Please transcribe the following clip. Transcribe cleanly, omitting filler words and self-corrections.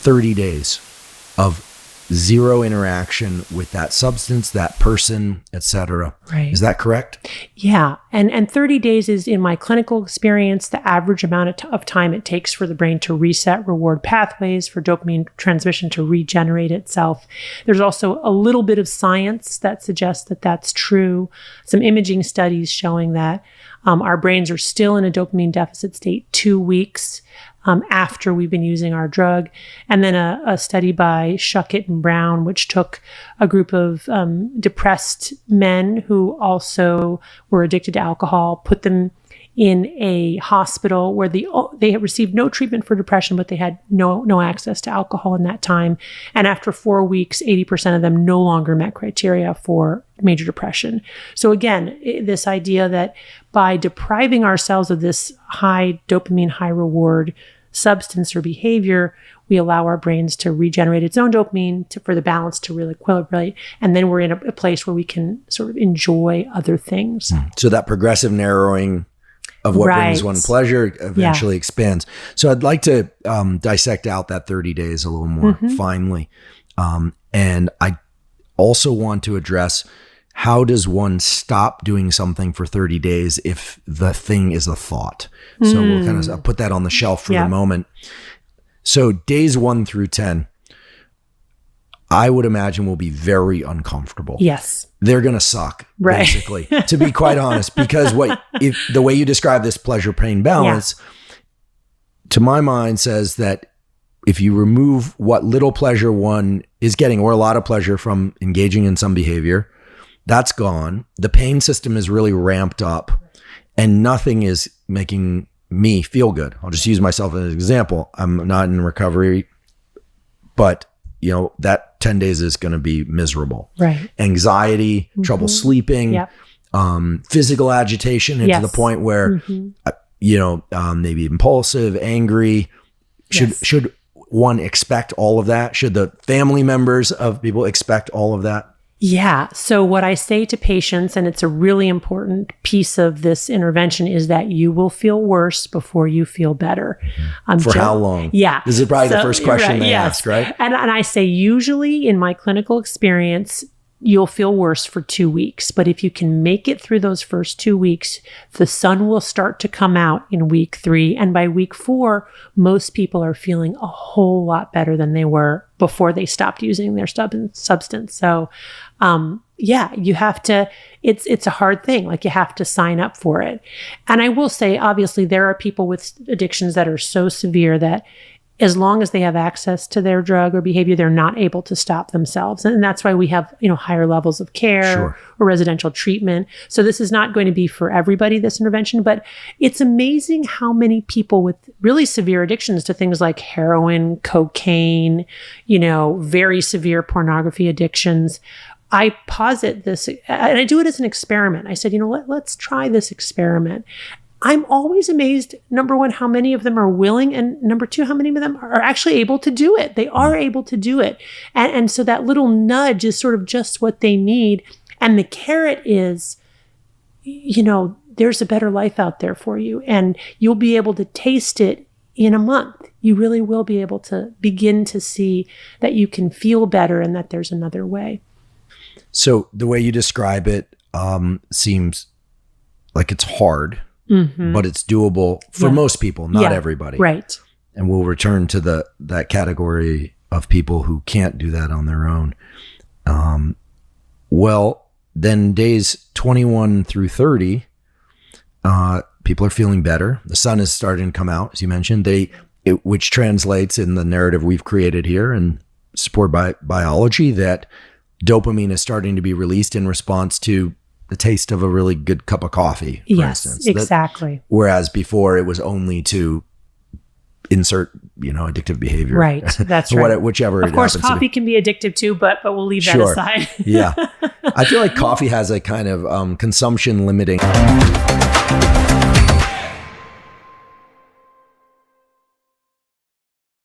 30 days of zero interaction with that substance, that person, etc. Right. Is that correct? Yeah. And 30 days is, in my clinical experience, the average amount of time it takes for the brain to reset reward pathways, for dopamine transmission to regenerate itself. There's also a little bit of science that suggests that that's true. Some imaging studies showing that our brains are still in a dopamine deficit state 2 weeks after we've been using our drug. And then a study by Schuckett and Brown, which took a group of depressed men who also were addicted to alcohol, put them in a hospital where they had received no treatment for depression, but they had no access to alcohol in that time. And after 4 weeks, 80% of them no longer met criteria for major depression. So again, this idea that by depriving ourselves of this high dopamine, high reward substance or behavior, we allow our brains to regenerate its own dopamine for the balance to really equilibrate. And then we're in a place where we can sort of enjoy other things. So that progressive narrowing of what brings one pleasure eventually expands. So I'd like to dissect out that 30 days a little more finely. And I also want to address, how does one stop doing something for 30 days if the thing is a thought? So we'll kind of put that on the shelf for the moment. So days 1 through 10, I would imagine will be very uncomfortable. Yes. They're going to suck, basically, to be quite honest, because if the way you describe this pleasure pain balance, to my mind, says that if you remove what little pleasure one is getting, or a lot of pleasure from engaging in some behavior, that's gone. The pain system is really ramped up, and nothing is making me feel good. I'll just use myself as an example. I'm not in recovery, but that 10 days is going to be miserable. Right. Anxiety, trouble sleeping, physical agitation, and to the point where, maybe impulsive, angry. Should one expect all of that? Should the family members of people expect all of that? Yeah. So what I say to patients, and it's a really important piece of this intervention, is that you will feel worse before you feel better. For how long? Yeah. This is probably the first question they ask, right? And I say, usually in my clinical experience, you'll feel worse for 2 weeks. But if you can make it through those first 2 weeks, the sun will start to come out in week 3. And by week 4, most people are feeling a whole lot better than they were before they stopped using their substance. So, you have to, it's a hard thing. Like, you have to sign up for it. And I will say, obviously, there are people with addictions that are so severe that as long as they have access to their drug or behavior, they're not able to stop themselves. And that's why we have, higher levels of care or residential treatment. So this is not going to be for everybody, this intervention, but it's amazing how many people with really severe addictions to things like heroin, cocaine, very severe pornography addictions. I posit this, and I do it as an experiment. I said, let's try this experiment. I'm always amazed, number one, how many of them are willing, and number two, how many of them are actually able to do it. They are able to do it. And so that little nudge is sort of just what they need. And the carrot is, there's a better life out there for you, and you'll be able to taste it in a month. You really will be able to begin to see that you can feel better and that there's another way. So the way you describe it seems like it's hard. But it's doable for most people, not everybody. Right. And we'll return to that category of people who can't do that on their own. Then days 21 through 30, people are feeling better. The sun is starting to come out, as you mentioned, which translates in the narrative we've created here and supported by biology, that dopamine is starting to be released in response to the taste of a really good cup of coffee, for instance. Exactly. Whereas before it was only to insert, addictive behavior. Right. That's right. Whichever. Of course, coffee can be addictive too, but we'll leave that aside. Yeah. I feel like coffee has a kind of consumption limiting.